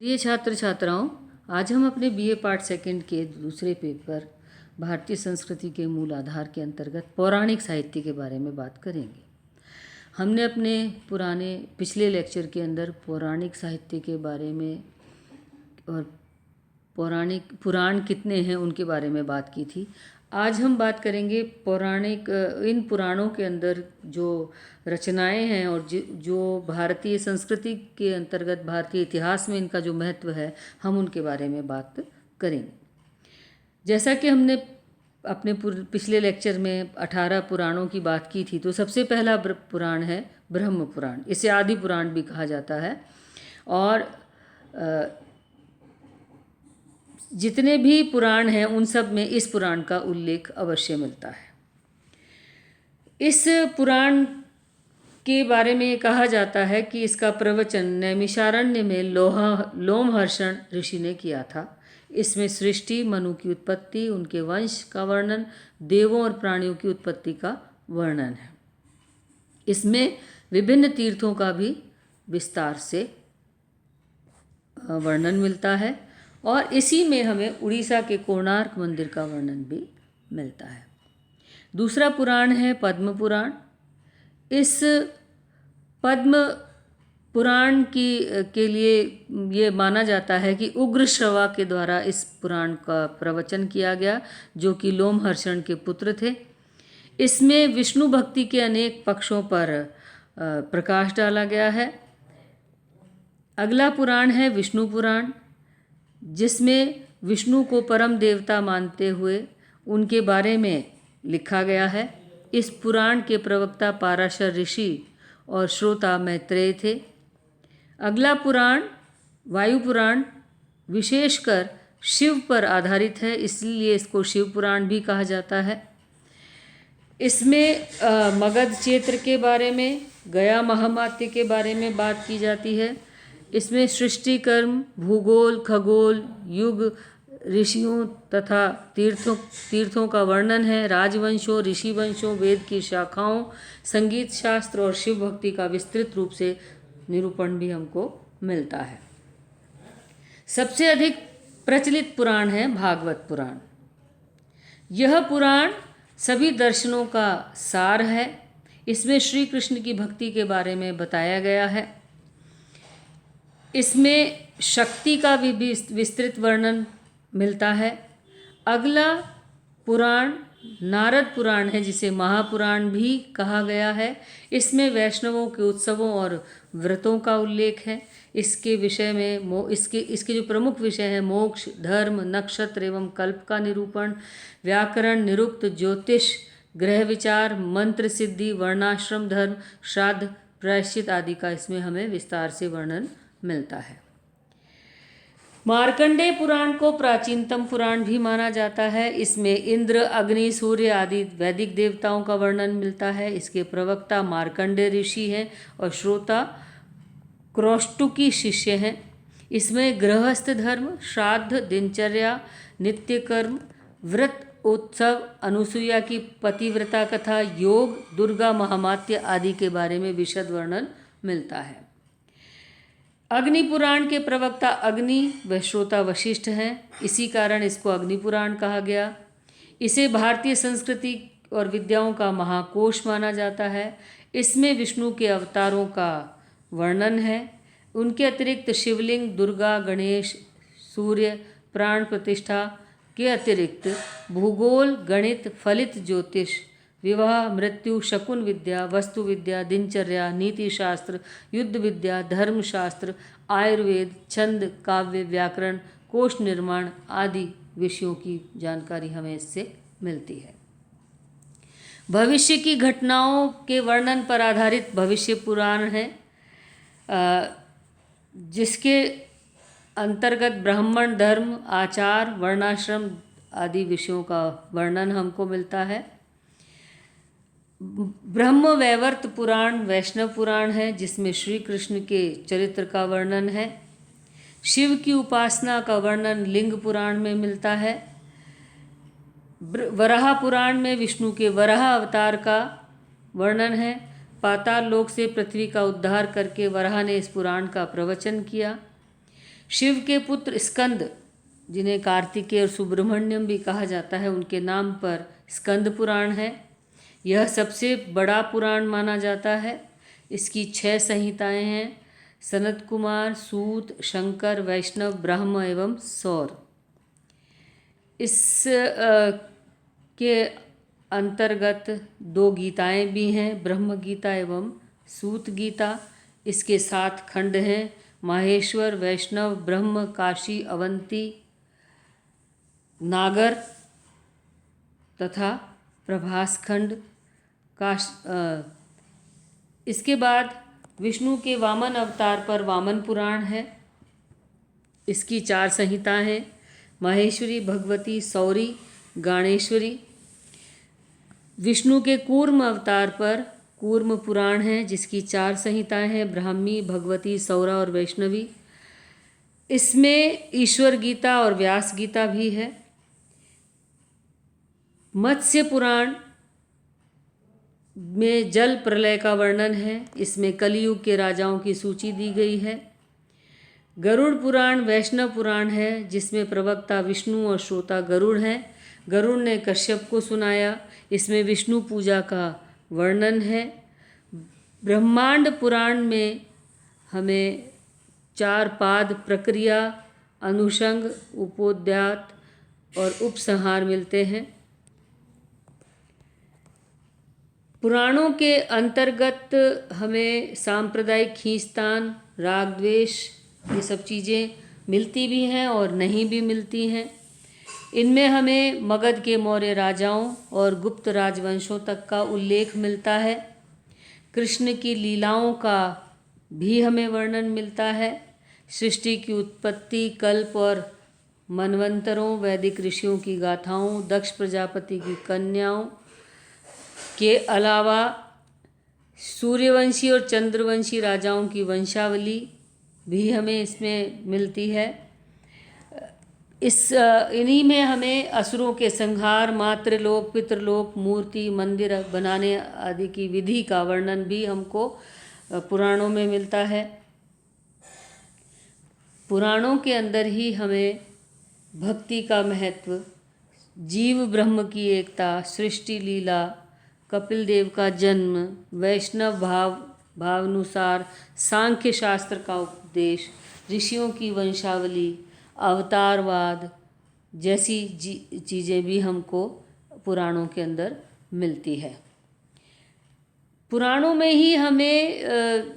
प्रिय छात्र छात्राओं, आज हम अपने बीए पार्ट सेकंड के दूसरे पेपर भारतीय संस्कृति के मूल आधार के अंतर्गत पौराणिक साहित्य के बारे में बात करेंगे। हमने अपने पिछले लेक्चर के अंदर पौराणिक साहित्य के बारे में और पुराण कितने हैं उनके बारे में बात की थी। आज हम बात करेंगे इन पुराणों के अंदर जो रचनाएं हैं और जो भारतीय संस्कृति के अंतर्गत भारतीय इतिहास में इनका जो महत्व है, हम उनके बारे में बात करेंगे। जैसा कि हमने अपने पिछले लेक्चर में 18 पुराणों की बात की थी, तो सबसे पहला पुराण है ब्रह्म पुराण। इसे आदि पुराण भी कहा जाता है। और जितने भी पुराण हैं उन सब में इस पुराण का उल्लेख अवश्य मिलता है। इस पुराण के बारे में कहा जाता है कि इसका प्रवचन नैमिषारण्य में लोमहर्षण ऋषि ने किया था। इसमें सृष्टि, मनु की उत्पत्ति, उनके वंश का वर्णन, देवों और प्राणियों की उत्पत्ति का वर्णन है। इसमें विभिन्न तीर्थों का भी विस्तार से वर्णन मिलता है और इसी में हमें उड़ीसा के कोणार्क मंदिर का वर्णन भी मिलता है। दूसरा पुराण है पद्म पुराण। इस पद्म पुराण के लिए ये माना जाता है कि उग्रश्रवा के द्वारा इस पुराण का प्रवचन किया गया, जो कि लोमहर्षण के पुत्र थे। इसमें विष्णु भक्ति के अनेक पक्षों पर प्रकाश डाला गया है। अगला पुराण है विष्णु पुराण, जिसमें विष्णु को परम देवता मानते हुए उनके बारे में लिखा गया है। इस पुराण के प्रवक्ता पाराशर ऋषि और श्रोता मैत्रेय थे। अगला पुराण वायु पुराण विशेषकर शिव पर आधारित है, इसलिए इसको शिव पुराण भी कहा जाता है। इसमें मगध क्षेत्र के बारे में, गया महामात्य के बारे में बात की जाती है। इसमें सृष्टि कर्म, भूगोल, खगोल, युग, ऋषियों तथा तीर्थों का वर्णन है। राजवंशों, ऋषि वंशों, वेद की शाखाओं, संगीत शास्त्र और शिव भक्ति का विस्तृत रूप से निरूपण भी हमको मिलता है। सबसे अधिक प्रचलित पुराण है भागवत पुराण। यह पुराण सभी दर्शनों का सार है। इसमें श्री कृष्ण की भक्ति के बारे में बताया गया है। इसमें शक्ति का भी विस्तृत वर्णन मिलता है। अगला पुराण नारद पुराण है, जिसे महापुराण भी कहा गया है। इसमें वैष्णवों के उत्सवों और व्रतों का उल्लेख है। इसके विषय में इसके जो प्रमुख विषय हैं मोक्ष, धर्म, नक्षत्र एवं कल्प का निरूपण, व्याकरण, निरुक्त, ज्योतिष, ग्रह विचार, मंत्र सिद्धि, वर्णाश्रम धर्म, श्राद्ध, प्रायश्चित आदि का इसमें हमें विस्तार से वर्णन मिलता है। मार्कंडेय पुराण को प्राचीनतम पुराण भी माना जाता है। इसमें इंद्र, अग्नि, सूर्य आदि वैदिक देवताओं का वर्णन मिलता है। इसके प्रवक्ता मार्कंडेय ऋषि हैं और श्रोता क्रौष्टुकी शिष्य हैं। इसमें गृहस्थ धर्म, श्राद्ध, दिनचर्या, नित्य कर्म, व्रत, उत्सव, अनुसुईया की पतिव्रता कथा, योग, दुर्गा महामात्य आदि के बारे में विशद वर्णन मिलता है। अग्नि पुराण के प्रवक्ता अग्नि व श्रोता वशिष्ठ हैं। इसी कारण इसको अग्नि पुराण कहा गया। इसे भारतीय संस्कृति और विद्याओं का महाकोश माना जाता है। इसमें विष्णु के अवतारों का वर्णन है। उनके अतिरिक्त शिवलिंग, दुर्गा, गणेश, सूर्य, प्राण प्रतिष्ठा के अतिरिक्त भूगोल, गणित, फलित ज्योतिष, विवाह, मृत्यु, शकुन विद्या, वस्तु विद्या, दिनचर्या, नीति शास्त्र, युद्ध विद्या, धर्मशास्त्र, आयुर्वेद, छंद, काव्य, व्याकरण, कोश निर्माण आदि विषयों की जानकारी हमें इससे मिलती है। भविष्य की घटनाओं के वर्णन पर आधारित भविष्य पुराण है, जिसके अंतर्गत ब्राह्मण धर्म, आचार, वर्णाश्रम आदि विषयों का वर्णन हमको मिलता है। ब्रह्म वैवर्त पुराण वैष्णव पुराण है, जिसमें श्री कृष्ण के चरित्र का वर्णन है। शिव की उपासना का वर्णन लिंग पुराण में मिलता है। वराह पुराण में विष्णु के वराह अवतार का वर्णन है। पाताल लोक से पृथ्वी का उद्धार करके वराह ने इस पुराण का प्रवचन किया। शिव के पुत्र स्कंद, जिन्हें कार्तिकेय और सुब्रमण्यम भी कहा जाता है, उनके नाम पर स्कंद पुराण है। यह सबसे बड़ा पुराण माना जाता है। इसकी 6 संहिताएं हैं: सनत कुमार, सूत, शंकर, वैष्णव, ब्रह्म एवं सौर। इस के अंतर्गत 2 गीताएं भी हैं, ब्रह्म गीता एवं सूत गीता। इसके 7 खंड हैं: माहेश्वर, वैष्णव, ब्रह्म, काशी, अवंती, नागर तथा प्रभास खंड। इसके बाद विष्णु के वामन अवतार पर वामन पुराण है। इसकी 4 संहिताएं हैं: माहेश्वरी, भगवती, सौरी, गणेश्वरी। विष्णु के कूर्म अवतार पर कूर्म पुराण है, जिसकी 4 संहिताएं हैं: ब्राह्मी, भगवती, सौरा और वैष्णवी। इसमें ईश्वर गीता और व्यास गीता भी है। मत्स्य पुराण में जल प्रलय का वर्णन है। इसमें कलियुग के राजाओं की सूची दी गई है। गरुड़ पुराण वैष्णव पुराण है, जिसमें प्रवक्ता विष्णु और श्रोता गरुड़ हैं। गरुड़ ने कश्यप को सुनाया। इसमें विष्णु पूजा का वर्णन है। ब्रह्मांड पुराण में हमें 4 पाद, प्रक्रिया, अनुषंग, उपोद्यात और उपसंहार मिलते हैं। पुराणों के अंतर्गत हमें सांप्रदायिक खींचतान, राग द्वेष, ये सब चीज़ें मिलती भी हैं और नहीं भी मिलती हैं। इनमें हमें मगध के मौर्य राजाओं और गुप्त राजवंशों तक का उल्लेख मिलता है। कृष्ण की लीलाओं का भी हमें वर्णन मिलता है। सृष्टि की उत्पत्ति, कल्प और मनवंतरों, वैदिक ऋषियों की गाथाओं, दक्ष प्रजापति की कन्याओं के अलावा सूर्यवंशी और चंद्रवंशी राजाओं की वंशावली भी हमें इसमें मिलती है। इन्हीं में हमें असुरों के संहार, मातृलोक, पितृलोक, मूर्ति, मंदिर बनाने आदि की विधि का वर्णन भी हमको पुराणों में मिलता है। पुराणों के अंदर ही हमें भक्ति का महत्व, जीव ब्रह्म की एकता, सृष्टि लीला, कपिल देव का जन्म, वैष्णव भावानुसार सांख्य शास्त्र का उपदेश, ऋषियों की वंशावली, अवतारवाद जैसी चीज़ें भी हमको पुराणों के अंदर मिलती है। पुराणों में ही हमें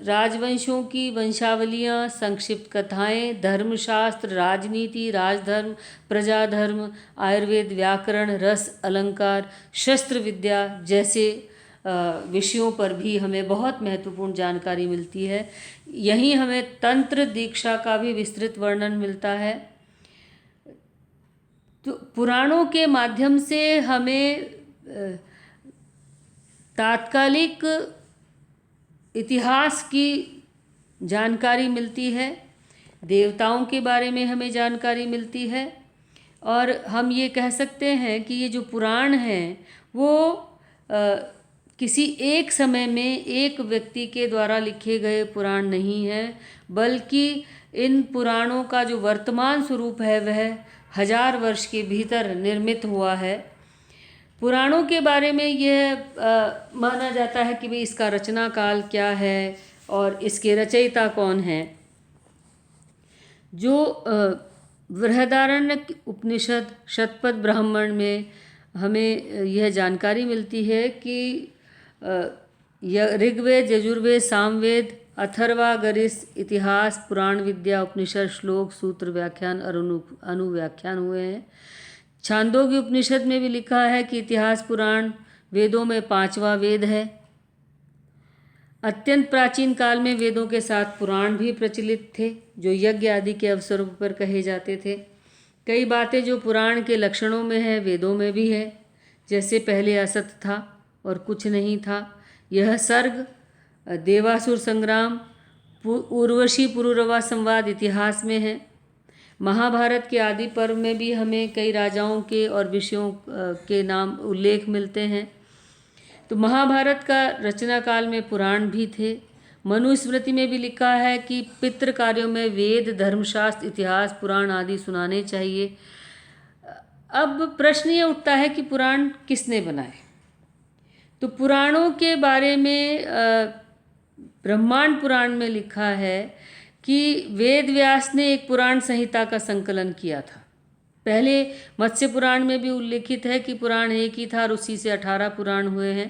राजवंशों की वंशावलियाँ, संक्षिप्त कथाएं, धर्मशास्त्र, राजनीति, राजधर्म, प्रजाधर्म, आयुर्वेद, व्याकरण, रस, अलंकार, शस्त्र विद्या जैसे विषयों पर भी हमें बहुत महत्वपूर्ण जानकारी मिलती है। यहीं हमें तंत्र दीक्षा का भी विस्तृत वर्णन मिलता है। तो पुराणों के माध्यम से हमें तात्कालिक इतिहास की जानकारी मिलती है, देवताओं के बारे में हमें जानकारी मिलती है, और हम ये कह सकते हैं कि ये जो पुराण हैं वो किसी एक समय में एक व्यक्ति के द्वारा लिखे गए पुराण नहीं हैं, बल्कि इन पुराणों का जो वर्तमान स्वरूप है वह 1000 वर्ष के भीतर निर्मित हुआ है। पुराणों के बारे में यह माना जाता है कि भाई इसका रचना काल क्या है और इसके रचयिता कौन हैं। जो बृहदारण्यक उपनिषद शतपथ ब्राह्मण में हमें यह जानकारी मिलती है कि ऋग्वेद, यजुर्वेद, सामवेद, अथर्वा, गरीस, इतिहास, पुराण विद्या, उपनिषद, श्लोक, सूत्र, व्याख्यान और अनुव्याख्यान हुए हैं। छांदोग्य उपनिषद में भी लिखा है कि इतिहास पुराण वेदों में 5वां वेद है। अत्यंत प्राचीन काल में वेदों के साथ पुराण भी प्रचलित थे, जो यज्ञ आदि के अवसरों पर कहे जाते थे। कई बातें जो पुराण के लक्षणों में है वेदों में भी है, जैसे पहले असत था और कुछ नहीं था। यह सर्ग, देवासुर संग्राम, उर्वशी पुरुरवा संवाद इतिहास में है। महाभारत के आदि पर्व में भी हमें कई राजाओं के और विषयों के नाम उल्लेख मिलते हैं। तो महाभारत का रचना काल में पुराण भी थे। मनुस्मृति में भी लिखा है कि पितृ कार्यों में वेद, धर्मशास्त्र, इतिहास, पुराण आदि सुनाने चाहिए। अब प्रश्न ये उठता है कि पुराण किसने बनाए? तो पुराणों के बारे में ब्रह्मांड पुराण में लिखा है कि वेद व्यास ने एक पुराण संहिता का संकलन किया था। पहले मत्स्य पुराण में भी उल्लेखित है कि पुराण एक ही था और उसी से 18 पुराण हुए हैं।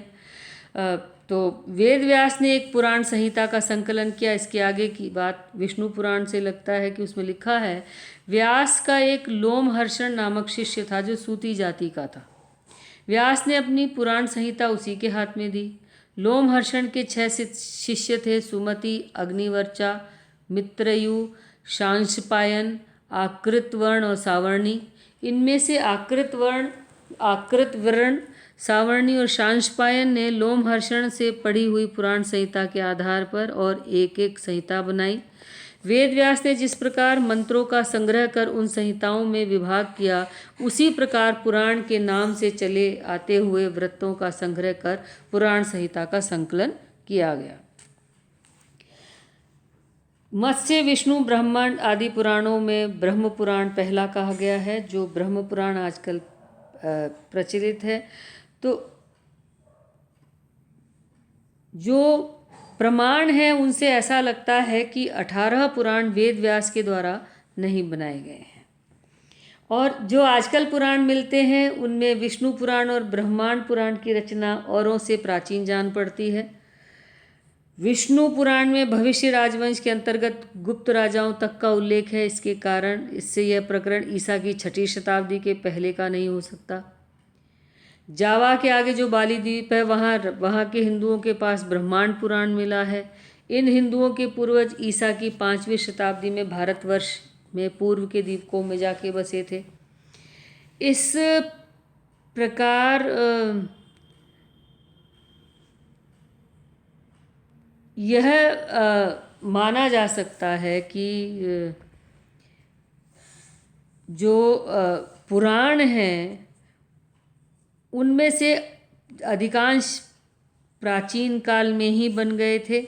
तो वेद व्यास ने एक पुराण संहिता का संकलन किया। इसके आगे की बात विष्णु पुराण से लगता है कि उसमें लिखा है, व्यास का एक लोमहर्षण नामक शिष्य था जो सूती जाति का था। व्यास ने अपनी पुराण संहिता उसी के हाथ में दी। लोमहर्षण के 6 शिष्य थे, सुमति, अग्निवर्चा, मित्रयु, शांशपायन, आकृतवर्ण और सावर्णी। इनमें से आकृतवर्ण, सावर्णी और शांशपायन ने लोमहर्षण से पढ़ी हुई पुराण संहिता के आधार पर और एक एक संहिता बनाई। वेद व्यास ने जिस प्रकार मंत्रों का संग्रह कर उन संहिताओं में विभाग किया, उसी प्रकार पुराण के नाम से चले आते हुए व्रतों का संग्रह कर पुराण संहिता का संकलन किया गया। मत्स्य, विष्णु, ब्रह्मांड आदि पुराणों में ब्रह्म पुराण पहला कहा गया है, जो ब्रह्म पुराण आजकल प्रचलित है। तो जो प्रमाण है उनसे ऐसा लगता है कि 18 पुराण वेद व्यास के द्वारा नहीं बनाए गए हैं, और जो आजकल पुराण मिलते हैं उनमें विष्णु पुराण और ब्रह्मांड पुराण की रचना औरों से प्राचीन जान पड़ती है। विष्णु पुराण में भविष्य राजवंश के अंतर्गत गुप्त राजाओं तक का उल्लेख है। इसके कारण इससे यह प्रकरण ईसा की 6ठी शताब्दी के पहले का नहीं हो सकता। जावा के आगे जो बाली द्वीप है वहाँ के हिंदुओं के पास ब्रह्मांड पुराण मिला है। इन हिंदुओं के पूर्वज ईसा की 5वीं शताब्दी में भारतवर्ष में पूर्व के द्वीपों में जाके बसे थे। इस प्रकार यह माना जा सकता है कि जो पुराण हैं उनमें से अधिकांश प्राचीन काल में ही बन गए थे,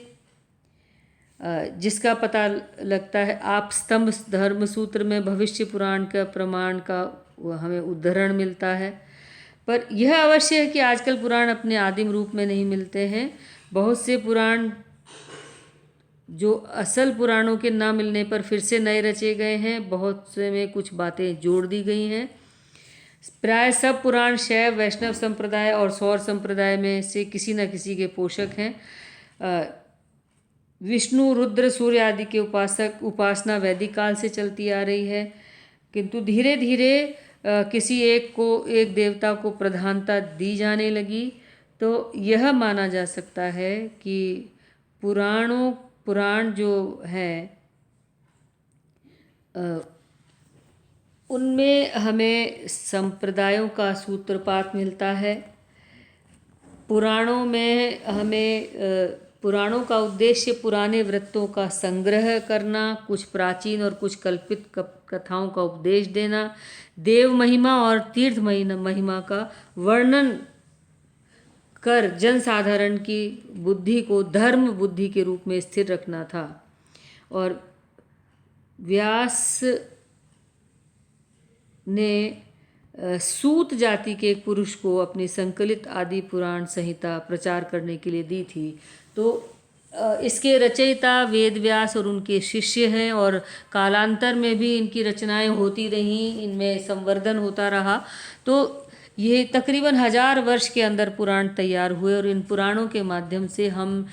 जिसका पता लगता है आप स्तंभ धर्मसूत्र में भविष्य पुराण का प्रमाण का हमें उद्धरण मिलता है। पर यह अवश्य है कि आजकल पुराण अपने आदिम रूप में नहीं मिलते हैं। बहुत से पुराण जो असल पुराणों के ना मिलने पर फिर से नए रचे गए हैं, बहुत से में कुछ बातें जोड़ दी गई हैं। प्राय सब पुराण शैव, वैष्णव संप्रदाय और सौर संप्रदाय में से किसी न किसी के पोषक हैं। विष्णु, रुद्र, सूर्य आदि के उपासना वैदिक काल से चलती आ रही है, किंतु धीरे धीरे किसी एक देवता को प्रधानता दी जाने लगी। तो यह माना जा सकता है कि पुराण जो है उनमें हमें संप्रदायों का सूत्रपात मिलता है। पुराणों का उद्देश्य पुराने व्रतों का संग्रह करना, कुछ प्राचीन और कुछ कल्पित कथाओं का उपदेश देना, देव महिमा और तीर्थ महिमा का वर्णन कर जनसाधारण की बुद्धि को धर्म बुद्धि के रूप में स्थिर रखना था। और व्यास ने सूत जाति के एक पुरुष को अपनी संकलित आदि पुराण संहिता प्रचार करने के लिए दी थी। तो इसके रचयिता वेद व्यास और उनके शिष्य हैं, और कालांतर में भी इनकी रचनाएं होती रहीं, इनमें संवर्धन होता रहा। तो ये तकरीबन 1000 वर्ष के अंदर पुराण तैयार हुए, और इन पुराणों के माध्यम से हम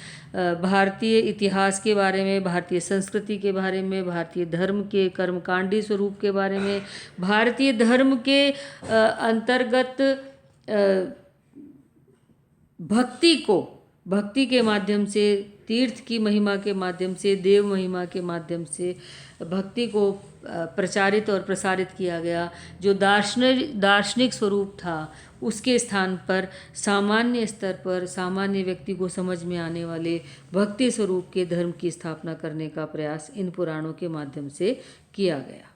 भारतीय इतिहास के बारे में, भारतीय संस्कृति के बारे में, भारतीय धर्म के कर्मकांडी स्वरूप के बारे में, भारतीय धर्म के अंतर्गत भक्ति के माध्यम से, तीर्थ की महिमा के माध्यम से, देव महिमा के माध्यम से भक्ति को प्रचारित और प्रसारित किया गया। जो दार्शनिक स्वरूप था उसके स्थान पर सामान्य स्तर पर सामान्य व्यक्ति को समझ में आने वाले भक्ति स्वरूप के धर्म की स्थापना करने का प्रयास इन पुराणों के माध्यम से किया गया।